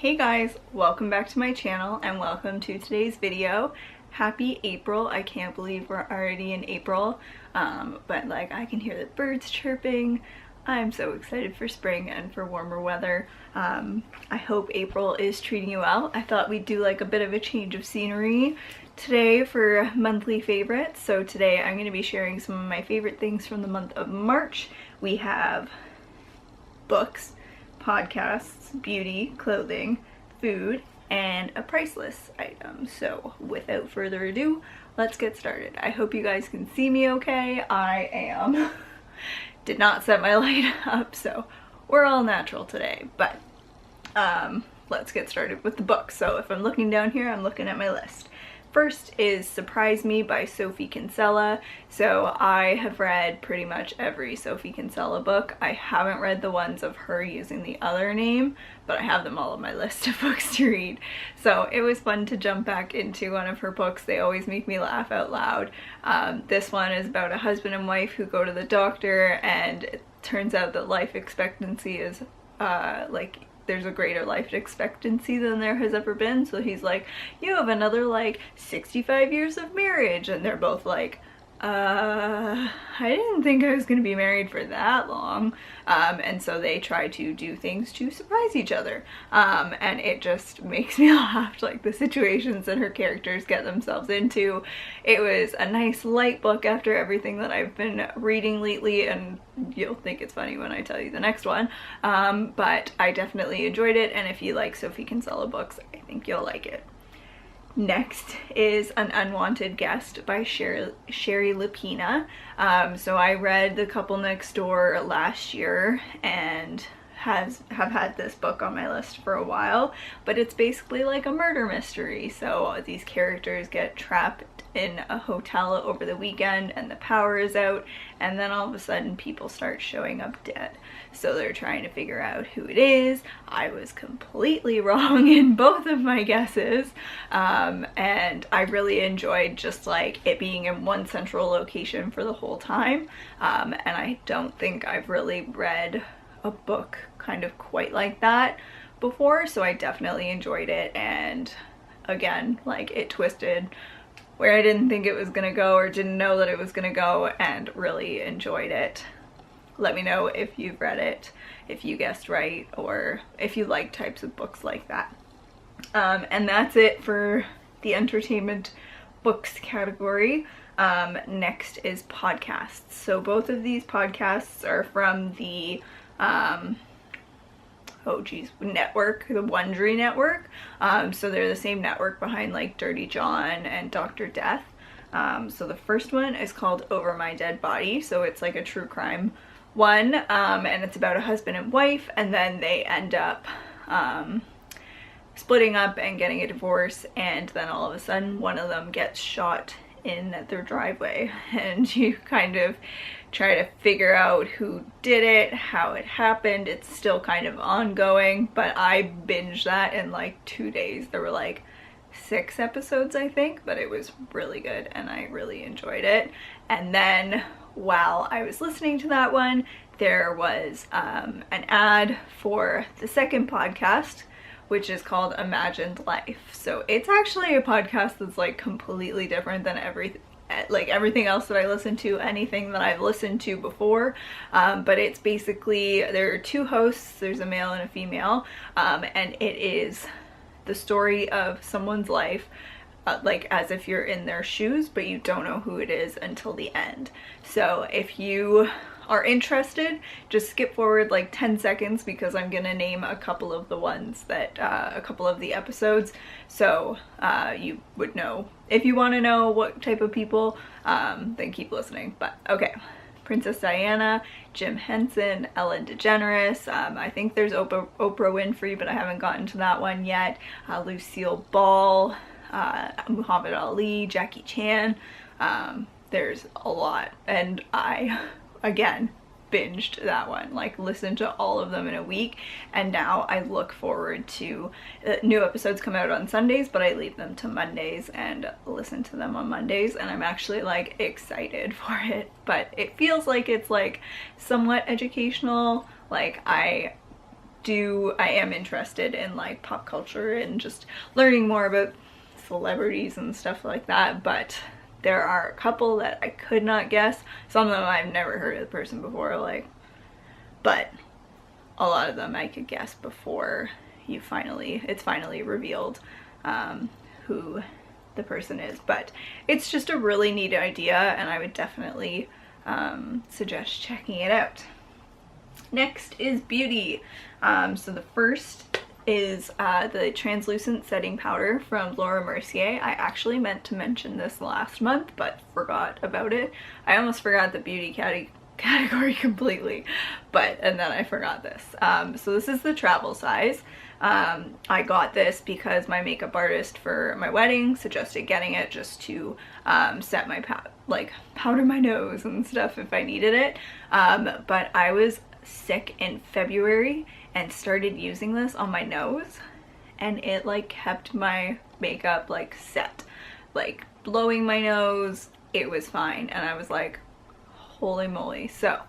Hey guys, welcome back to my channel and welcome to today's video. Happy April. I can't believe we're already in April, but like I can hear the birds chirping. I'm so excited for spring and for warmer weather. I hope April is treating you well. I thought we'd do like a bit of a change of scenery today for monthly favorites. So today I'm going to be sharing some of my favorite things from the month of March. We have books, podcasts, beauty, clothing, food, and a priceless item. So without further ado, let's get started. I hope you guys can see me okay. I am. Did not set my light up, so we're all natural today, but let's get started with the book. So if I'm looking down here, I'm looking at my list. First is Surprise Me by Sophie Kinsella. So I have read pretty much every Sophie Kinsella book. I haven't read the ones of her using the other name, but I have them all on my list of books to read. So it was fun to jump back into one of her books. They always make me laugh out loud. This one is about a husband and wife who go to the doctor, and it turns out that life expectancy is there's a greater life expectancy than there has ever been. So he's like, you have another like 65 years of marriage, and they're both like, I didn't think I was gonna be married for that long. And so they try to do things to surprise each other, and it just makes me laugh, like the situations that her characters get themselves into. It was a nice light book after everything that I've been reading lately, and you'll think it's funny when I tell you the next one, but I definitely enjoyed it, and if you like Sophie Kinsella books, I think you'll like it. Next is An Unwanted Guest by Sherry Lapina. So I read The Couple Next Door last year and have had this book on my list for a while, but it's basically like a murder mystery. So these characters get trapped in a hotel over the weekend and the power is out, and then all of a sudden people start showing up dead. So they're trying to figure out who it is. I was completely wrong in both of my guesses, and I really enjoyed just like it being in one central location for the whole time, and I don't think I've really read a book kind of quite like that before, so I definitely enjoyed it. And again, like it twisted where I didn't think it was gonna go or didn't know that it was gonna go, and really enjoyed it. Let me know if you've read it, if you guessed right, or if you like types of books like that. And that's it for the entertainment books category. Next is podcasts. So both of these podcasts are from the network, the Wondery network. So they're the same network behind like Dirty John and Dr. Death. So the first one is called Over My Dead Body. So it's like a true crime one, and it's about a husband and wife, and then they end up splitting up and getting a divorce, and then all of a sudden one of them gets shot in their driveway, and you kind of try to figure out who did it, how it happened. It's still kind of ongoing, but I binged that in like 2 days. There were like 6 episodes, I think, but it was really good and I really enjoyed it. And then while I was listening to that one, there was an ad for the second podcast, which is called Imagined Life. So it's actually a podcast that's like completely different than everything else that I listen to, anything that I've listened to before. But it's basically, there are 2 hosts, there's a male and a female, and it is the story of someone's life, like as if you're in their shoes, but you don't know who it is until the end. So if you are interested, just skip forward like 10 seconds because I'm gonna name a couple of the ones that, a couple of the episodes, so you would know. If you want to know what type of people, then keep listening. But okay. Princess Diana, Jim Henson, Ellen DeGeneres, I think there's Oprah Winfrey, but I haven't gotten to that one yet, Lucille Ball, Muhammad Ali, Jackie Chan. There's a lot, and I, again, binged that one, like listened to all of them in a week, and now I look forward to new episodes come out on Sundays, but I leave them to Mondays and listen to them on Mondays, and I'm actually like excited for it. But it feels like it's like somewhat educational. Like I I am interested in like pop culture and just learning more about celebrities and stuff like that, but there are a couple that I could not guess. Some of them I've never heard of the person before, like, but a lot of them I could guess before it's finally revealed who the person is. But it's just a really neat idea, and I would definitely suggest checking it out. Next is beauty. So the first is the translucent setting powder from Laura Mercier. I actually meant to mention this last month but forgot about it. I almost forgot the beauty category completely, and then I forgot this. So this is the travel size. I got this because my makeup artist for my wedding suggested getting it just to set my powder my nose and stuff if I needed it. But I was sick in February and started using this on my nose, and it like kept my makeup like set, like blowing my nose. It was fine, and I was like, holy moly. So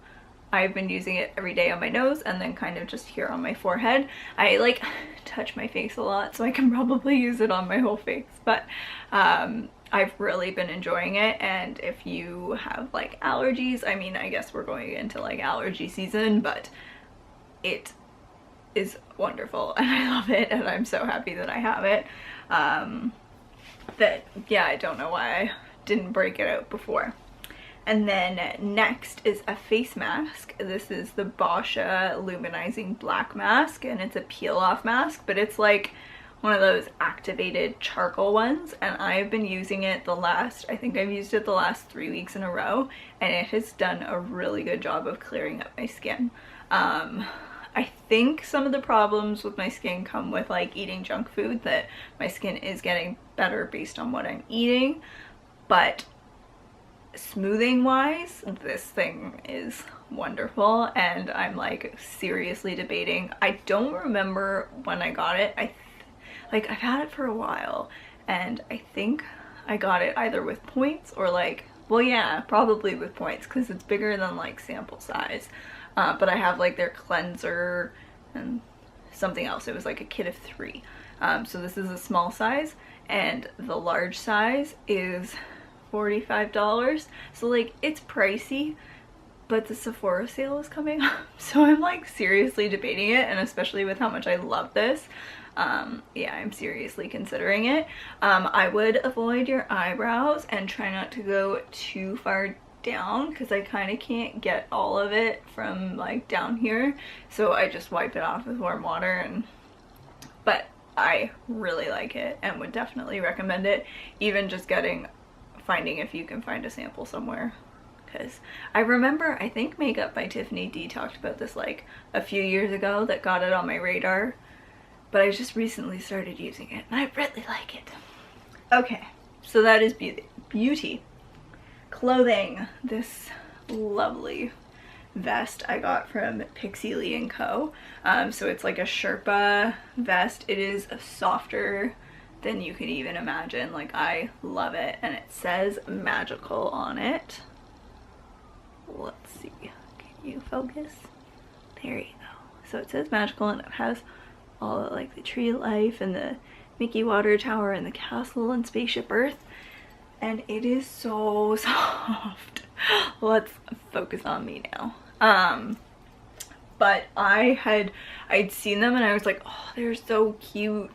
I've been using it every day on my nose and then kind of just here on my forehead. I like touch my face a lot, so I can probably use it on my whole face, but I've really been enjoying it. And if you have like allergies, I mean, I guess we're going into like allergy season, but it is wonderful and I love it, and I'm so happy that I have it. Yeah, I don't know why I didn't break it out before. And then next is a face mask. This is the Boscia Luminizing Black Mask, and it's a peel-off mask, but it's like one of those activated charcoal ones, and I've been using it I think I've used it the last 3 weeks in a row, and it has done a really good job of clearing up my skin. I think some of the problems with my skin come with like eating junk food, that my skin is getting better based on what I'm eating, but smoothing wise, this thing is wonderful, and I'm like seriously debating. I don't remember when I got it. I've had it for a while, and I think I got it either with points or like, well, yeah, probably with points because it's bigger than like sample size. But I have like their cleanser and something else. It was like a kit of 3. So this is a small size, and the large size is $45. So like it's pricey, but the Sephora sale is coming up, so I'm like seriously debating it, and especially with how much I love this, yeah, I'm seriously considering it. I would avoid your eyebrows and try not to go too far down because I kind of can't get all of it from like down here, so I just wipe it off with warm water. But I really like it and would definitely recommend it, even just finding if you can find a sample somewhere, because I remember, I think Makeup by Tiffany D talked about this like a few years ago, that got it on my radar, but I just recently started using it and I really like it. Okay, so that is beauty. Clothing. This lovely vest I got from Pixie Lee & Co. So it's like a Sherpa vest. It is softer than you could even imagine. Like, I love it, and it says magical on it. Let's see, can you focus? There you go. So it says magical, and it has all like the tree of life and the Mickey water tower and the castle and spaceship Earth, and it is so soft. Let's focus on me now. But I'd seen them and I was like, oh, they're so cute,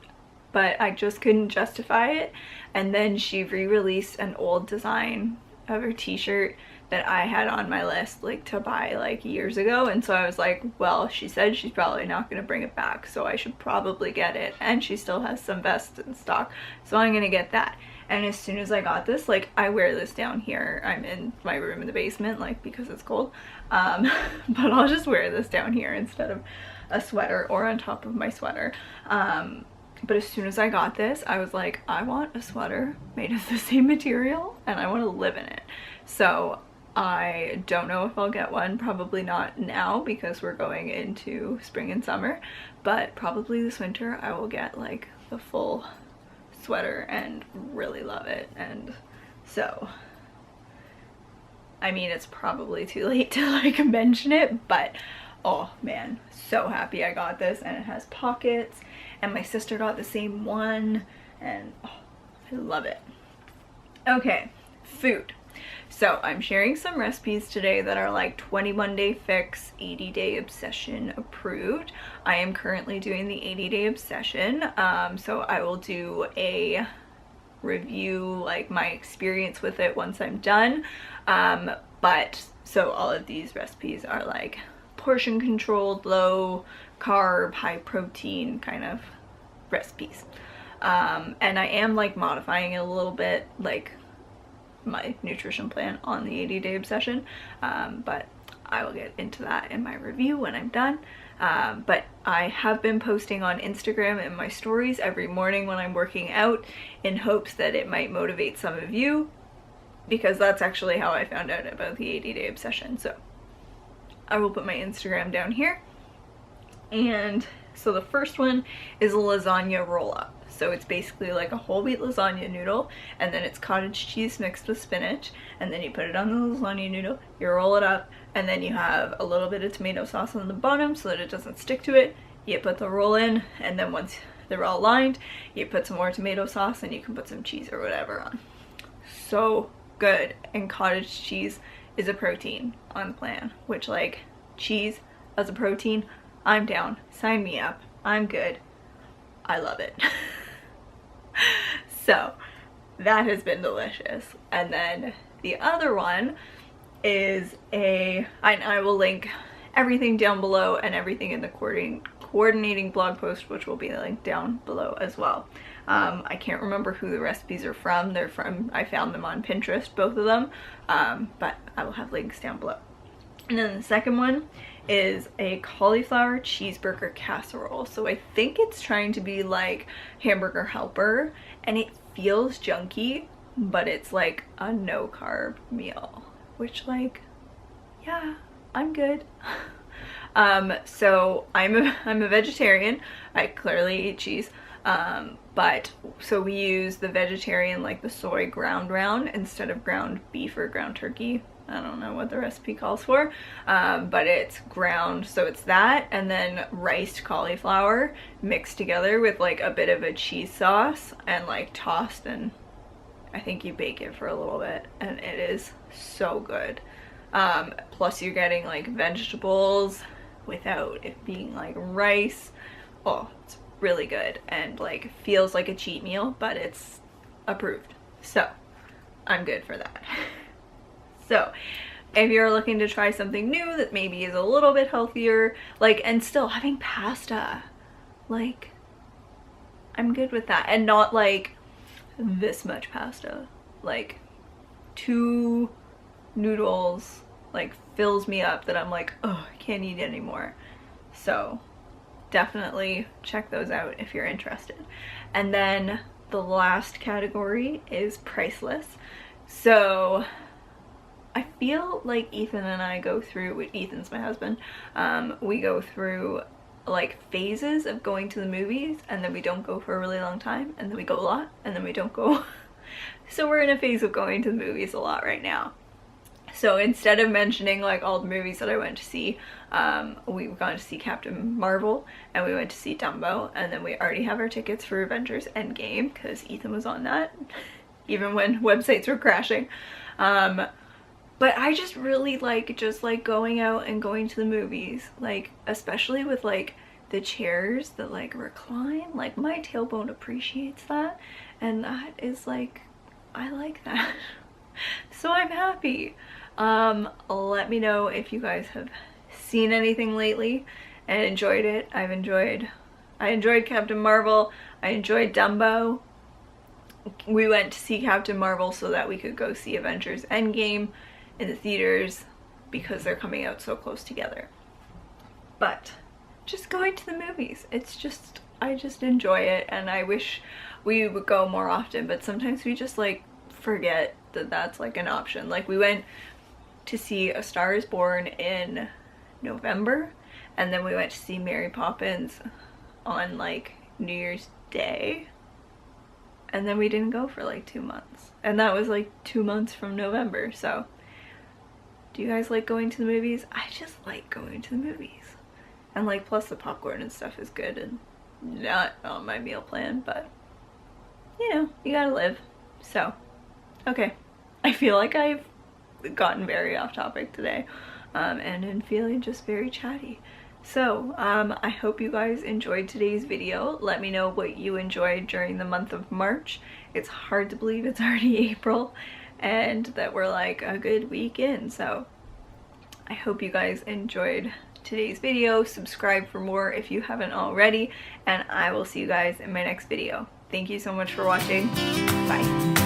but I just couldn't justify it. And then she re-released an old design of her t-shirt that I had on my list like to buy like years ago, and so I was like, well, she said she's probably not going to bring it back, so I should probably get it, and she still has some vests in stock, so I'm gonna get that. And as soon as I got this, like, I wear this down here. I'm in my room in the basement, like, because it's cold, but I'll just wear this down here instead of a sweater or on top of my sweater. But as soon as I got this, I was like, I want a sweater made of the same material and I want to live in it. So I don't know if I'll get one, probably not now because we're going into spring and summer, but probably this winter I will get like the full sweater and really love it. And so, I mean, it's probably too late to like mention it, but Oh man, so happy I got this, and it has pockets, and my sister got the same one, and oh, I love it. Okay, food. So I'm sharing some recipes today that are like 21 Day Fix, 80 Day Obsession approved. I am currently doing the 80 Day Obsession, so I will do a review, like my experience with it once I'm done. But so all of these recipes are like portion controlled, low carb, high protein kind of recipes. And I am like modifying it a little bit, like my nutrition plan on the 80 Day Obsession, but I will get into that in my review when I'm done. But I have been posting on Instagram and my stories every morning when I'm working out in hopes that it might motivate some of you, because that's actually how I found out about the 80 Day Obsession. So I will put my Instagram down here. And so the first one is a lasagna roll up. So it's basically like a whole wheat lasagna noodle, and then it's cottage cheese mixed with spinach, and then you put it on the lasagna noodle, you roll it up, and then you have a little bit of tomato sauce on the bottom so that it doesn't stick to it. You put the roll in, and then once they're all lined, you put some more tomato sauce, and you can put some cheese or whatever on. So good. And cottage cheese is a protein on the plan, which, like, cheese as a protein, I'm down. Sign me up. I'm good. I love it. So that has been delicious. And then the other one is I will link everything down below and everything in the coordinating blog post, which will be linked down below as well. I can't remember who the recipes are from. They're from, I found them on Pinterest, both of them, but I will have links down below. And then the second one is a cauliflower cheeseburger casserole. So I think it's trying to be like Hamburger Helper, and it feels junky, but it's like a no carb meal, which, like, yeah, I'm good. So I'm a vegetarian. I clearly eat cheese. But so we use the vegetarian, like the soy ground round instead of ground beef or ground turkey. I don't know what the recipe calls for, but it's ground, so it's that, and then riced cauliflower mixed together with like a bit of a cheese sauce and like tossed, and I think you bake it for a little bit, and it is so good. Plus you're getting like vegetables without it being like rice. Oh, it's really good, and like feels like a cheat meal, but it's approved, so I'm good for that. So if you're looking to try something new that maybe is a little bit healthier, like, and still having pasta, like, I'm good with that. And not like this much pasta, like 2 noodles like fills me up that I'm like, oh, I can't eat anymore. So definitely check those out if you're interested. And then the last category is priceless. So I feel like Ethan and I go through, Ethan's my husband, we go through like phases of going to the movies, and then we don't go for a really long time, and then we go a lot, and then we don't go. So we're in a phase of going to the movies a lot right now. So instead of mentioning like all the movies that I went to see, we've gone to see Captain Marvel, and we went to see Dumbo, and then we already have our tickets for Avengers Endgame because Ethan was on that, even when websites were crashing. But I just really like going out and going to the movies, like especially with like the chairs that like recline, like my tailbone appreciates that, and that is like, I like that. So I'm happy. Let me know if you guys have seen anything lately and enjoyed it. I enjoyed Captain Marvel. I enjoyed Dumbo. We went to see Captain Marvel so that we could go see Avengers Endgame in the theaters because they're coming out so close together. But just going to the movies, it's just, I just enjoy it, and I wish we would go more often, but sometimes we just like forget that that's like an option. Like we went to see A Star is Born in November, and then we went to see Mary Poppins on like New Year's Day, and then we didn't go for like 2 months, and that was like 2 months from November. So Do you guys like going to the movies? I just like going to the movies. And like, plus the popcorn and stuff is good and not on my meal plan, but you know, you gotta live. So, okay. I feel like I've gotten very off topic today, and am feeling just very chatty. So, I hope you guys enjoyed today's video. Let me know what you enjoyed during the month of March. It's hard to believe it's already April and that we're like a good week in. So, I hope you guys enjoyed today's video. Subscribe for more if you haven't already, and I will see you guys in my next video. Thank you so much for watching. Bye.